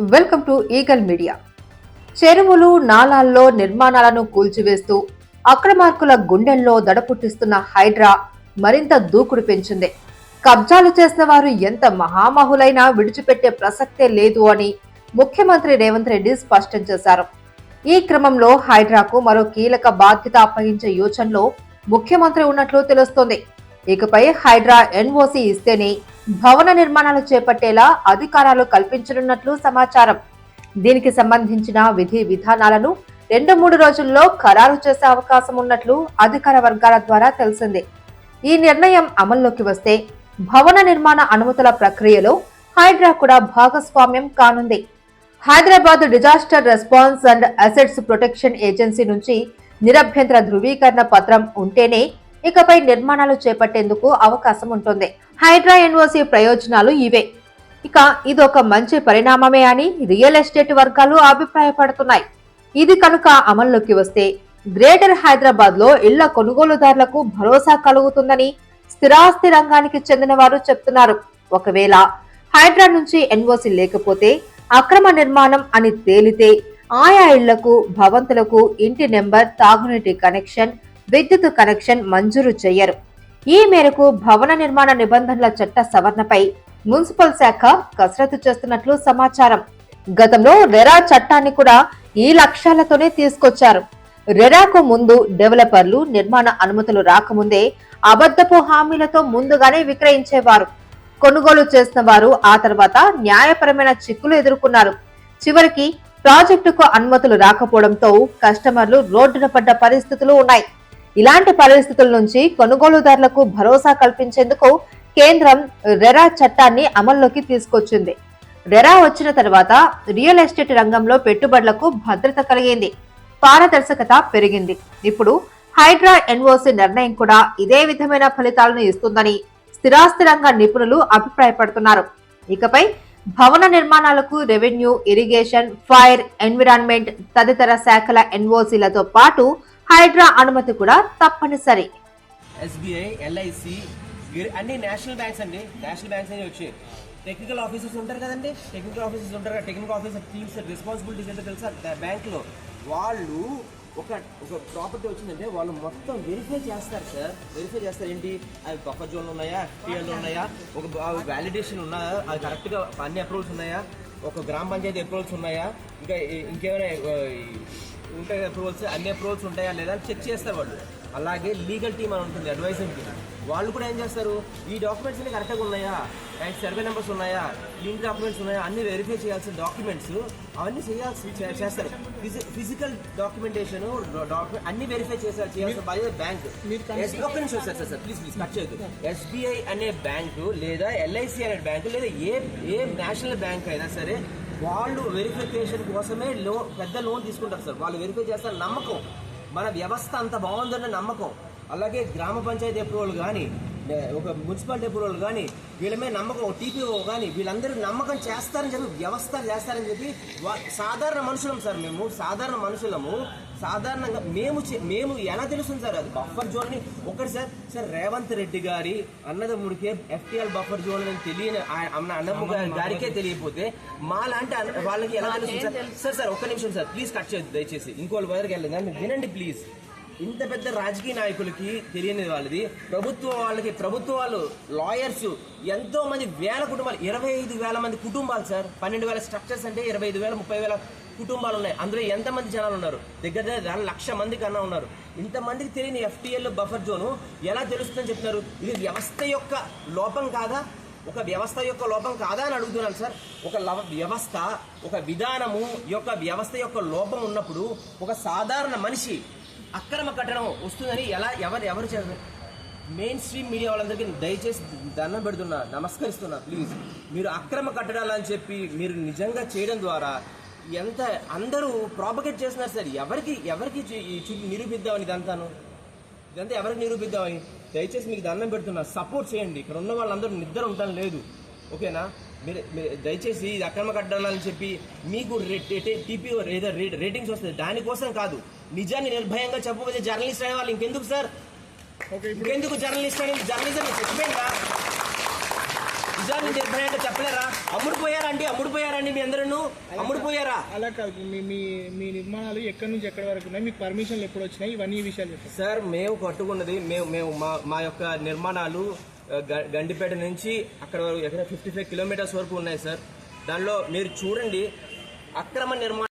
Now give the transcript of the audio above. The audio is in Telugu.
Welcome to eagle media. చెరువులు నాలాల్లో నిర్మాణాలను కూల్చివేస్తూ అక్రమార్కుల గుండెల్లో దడపుట్టిస్తున్న హైడ్రా మరింత దూకుడు పెంచింది. కబ్జాలు చేసిన వారు ఎంత మహామహులైనా విడిచిపెట్టే ప్రసక్తే లేదు అని ముఖ్యమంత్రి రేవంత్ రెడ్డి స్పష్టం చేశారు. ఈ క్రమంలో హైడ్రాకు మరో కీలక బాధ్యత అప్పగించే యోచనలో ముఖ్యమంత్రి ఉన్నట్లు తెలుస్తోంది. ఇకపై హైడ్రా ఎన్ఓసి ఇస్తేనే భవన నిర్మాణాలు చేపట్టేలా అధికారాలు కల్పించనున్నట్లు సమాచారం. దీనికి సంబంధించిన విధి విధానాలను 2-3 రోజుల్లో ఖరారు చేసే అవకాశం ఉన్నట్లు అధికార వర్గాల ద్వారా తెలిసింది. ఈ నిర్ణయం అమల్లోకి వస్తే భవన నిర్మాణ అనుమతుల ప్రక్రియలో హైడ్రా కూడా భాగస్వామ్యం కానుంది. Hyderabad disaster response and assets protection agency నుంచి నిరభ్యంతర ధృవీకరణ పత్రం ఉంటేనే ఇకపై నిర్మాణాలు చేపట్టేందుకు అవకాశం ఉంటుంది. హైడ్రా ఎన్ఓసి ప్రయోజనాలు ఇవే. ఇక ఇదొక మంచి పరిణామమే అని రియల్ ఎస్టేట్ వర్గాలు అభిప్రాయపడుతున్నాయి. ఇది కనుక అమల్లోకి వస్తే గ్రేటర్ హైదరాబాద్ లో ఇళ్ల కొనుగోలుదారులకు భరోసా కలుగుతుందని స్థిరాస్తి రంగానికి చెందిన వారు చెప్తున్నారు. ఒకవేళ హైడ్రా నుంచి ఎన్ఓసి లేకపోతే అక్రమ నిర్మాణం అని తేలితే ఆయా ఇళ్లకు భవంతులకు ఇంటి నెంబర్, తాగునీటి కనెక్షన్, విద్యుత్ కనెక్షన్ మంజూరు చేయరు. ఈ మేరకు భవన నిర్మాణ నిబంధనల చట్ట సవరణపై మున్సిపల్ శాఖ కసరత్తు చేస్తున్నట్లు సమాచారం. గతంలో రెరా చట్టాన్ని కూడా ఈ లక్ష్యాలతోనే తీసుకొచ్చారు. రెరాకు ముందు డెవలపర్లు నిర్మాణ అనుమతులు రాకముందే అబద్ధపు హామీలతో ముందుగానే విక్రయించేవారు. కొనుగోలు చేసిన వారు ఆ తర్వాత న్యాయపరమైన చిక్కులు ఎదుర్కొన్నారు. చివరికి ప్రాజెక్టుకు అనుమతులు రాకపోవడంతో కస్టమర్లు రోడ్డున పడ్డ పరిస్థితులు ఉన్నాయి. ఇలాంటి పరిస్థితుల నుంచి కొనుగోలుదారులకు భరోసా కల్పించేందుకు కేంద్రం రెరా చట్టాన్ని అమల్లోకి తీసుకొచ్చింది. రెరా వచ్చిన తర్వాత రియల్ ఎస్టేట్ రంగంలో పెట్టుబడులకు భద్రత కలిగింది, పారదర్శకత పెరిగింది. ఇప్పుడు హైడ్రా ఎన్ఓసి నిర్ణయం కూడా ఇదే విధమైన ఫలితాలను ఇస్తుందని స్థిరాస్తి రంగ నిపుణులు అభిప్రాయపడుతున్నారు. ఇకపై భవన నిర్మాణాలకు రెవెన్యూ, ఇరిగేషన్, ఫైర్, ఎన్విరాన్మెంట్ తదితర శాఖల ఎన్ఓసీలతో పాటు హైడ్రా అనుమతి కూడా తప్పనిసరి. SBI, LIC అన్ని నేషనల్ బ్యాంక్స్ అండి. నేషనల్ బ్యాంక్స్ అని వచ్చి టెక్నికల్ ఆఫీసర్స్ ఉంటారు కదండి. టెక్నికల్ ఆఫీసర్ టీమ్స్ రెస్పాన్సిబిలిటీస్ ఏంటో తెలుసా? బ్యాంకులో వాళ్ళు ఒక ప్రాపర్టీ వచ్చిందంటే వాళ్ళు మొత్తం వెరిఫై చేస్తారు సార్. వెరిఫై చేస్తారు ఏంటి, అవి బఫర్ జోన్లు ఉన్నాయా, FTL ఉన్నాయా, ఒక వ్యాలిడేషన్ ఉన్నాయా, అది కరెక్ట్గా అన్ని అప్రూవల్స్ ఉన్నాయా, ఒక గ్రామ పంచాయతీ అప్రూవల్స్ ఉన్నాయా, ఇంకేమైనా ఉంటాయి అప్రూవల్స్, అన్ని అప్రూవల్స్ ఉంటాయా లేదా చెక్ చేస్తారు వాళ్ళు. అలాగే లీగల్ టీమ్ అని ఉంటుంది, అడ్వైజర్ టీమ్. వాళ్ళు కూడా ఏం చేస్తారు, ఈ డాక్యుమెంట్స్ అన్ని కరెక్ట్గా ఉన్నాయా, బ్యాంక్ సర్వే నెంబర్స్ ఉన్నాయా, లింక్ డాక్యుమెంట్స్ ఉన్నాయా, అన్ని వెరిఫై చేయాల్సిన డాక్యుమెంట్స్ అవన్నీ చేస్తారు. ఫిజికల్ డాక్యుమెంటేషన్ అన్ని వెరిఫై చేయాల్సిన బాధ్యత బ్యాంక్. ఒక్క నిమిషం సార్ ప్లీజ్ కట్ చేయొద్దు. SBI అనే బ్యాంకు లేదా LIC అనే బ్యాంకు లేదా ఏ నేషనల్ బ్యాంక్ అయినా సరే వాళ్ళు వెరిఫికేషన్ కోసమే పెద్ద లోన్ తీసుకుంటారు సార్. వాళ్ళు వెరిఫై చేస్తారు, నమ్మకం, మన వ్యవస్థ అంత బాగుందన్న నమ్మకం. అలాగే గ్రామ పంచాయతీ అప్రూవల్ కానీ, ఒక మున్సిపాలిటీ అప్రూవల్ కానీ వీళ్ళ మీద నమ్మకం, TPO కానీ వీళ్ళందరూ నమ్మకం చేస్తారని చెప్పి, వ్యవస్థ చేస్తారని చెప్పి సాధారణ మనుషులం సార్. మేము సాధారణ మనుషులము. సాధారణంగా మేము ఎలా తెలుస్తుంది సార్ అది బఫర్ జోన్ అని? ఒకటి సార్ రేవంత్ రెడ్డి గారి అన్నదమ్ముడికే FTL బఫర్ జోన్ అని తెలియని అన్నదమ్ముడు గారికే తెలియకపోతే మా లాంటి వాళ్ళకి ఎలా తెలుస్తుంది సార్? ఒక్క నిమిషం సార్ ప్లీజ్ కట్ చేయొద్దు దయచేసి. ఇంకోళ్ళ వరకు వెళ్ళదు వినండి ప్లీజ్. ఇంత పెద్ద రాజకీయ నాయకులకి తెలియని వాళ్ళది, ప్రభుత్వ వాళ్ళు, లాయర్స్, ఎంతో మంది వేల కుటుంబాలు, 25,000 మంది కుటుంబాలు సార్. 12,000 స్ట్రక్చర్స్ అంటే 25,000, 30,000 కుటుంబాలు ఉన్నాయి. అందులో ఎంతమంది జనాలు ఉన్నారు? దగ్గర 1,00,000 మంది కన్నా ఉన్నారు. ఇంతమందికి తెలియని FTL బఫర్ జోను ఎలా తెలుస్తుందని చెప్తున్నారు? ఇది వ్యవస్థ యొక్క లోపం కాదా? ఒక వ్యవస్థ యొక్క లోపం కాదా అని అడుగుతున్నాను సార్. ఒక వ్యవస్థ, ఒక విధానము యొక్క వ్యవస్థ యొక్క లోపం ఉన్నప్పుడు ఒక సాధారణ మనిషి అక్రమ కట్టడం వస్తుందని ఎవరు చేస్తారు? మెయిన్ స్ట్రీమ్ మీడియా వాళ్ళందరికీ దయచేసి దండం పెడుతున్నా, నమస్కరిస్తున్నా. ప్లీజ్ మీరు అక్రమ కట్టడాలు అని చెప్పి మీరు నిజంగా చేయడం ద్వారా ఎంత అందరూ ప్రాపగేట్ చేస్తున్నారు సార్. ఎవరికి నిరూపిద్దామని ఇదంతా ఎవరికి నిరూపిద్దామని? దయచేసి మీకు దండం పెడుతున్నా, సపోర్ట్ చేయండి. ఇక్కడ ఉన్న వాళ్ళందరూ నిద్ర ఉండడం లేదు, ఓకేనా? మీరు దయచేసి ఇది అక్రమ కట్టడాలని చెప్పి మీకు TPO ఏదో రేటింగ్స్ వస్తుంది, దానికోసం కాదు. నిజాన్ని నిర్భయంగా చెప్పకపోతే జర్నలిస్ట్ అనే వాళ్ళు ఇంకెందుకు సార్? ఇంకెందుకు జర్నలిస్ట్ అనేది? జర్నలిజం చచ్చిపోయిందా? నిజాన్ని నిర్భయంగా చెప్పలేరా? అమ్ముడుపోయారండి మీ అందరూ అమ్ముడుపోయారా? అలా కాదు, మీ నిర్మాణాలు ఎక్కడి నుంచి ఎక్కడి వరకు ఉన్నాయి, మీకు పర్మిషన్లు ఎప్పుడు వచ్చినాయి, ఇవన్నీ విషయాలు చెప్పండి సార్. మేము కట్టుకున్నది మేము మా యొక్క నిర్మాణాలు గండిపేట నుంచి అక్కడ వరకు 55 కిలోమీటర్స్ వరకు ఉన్నాయి సార్. దానిలో మీరు చూడండి అక్రమ నిర్మాణం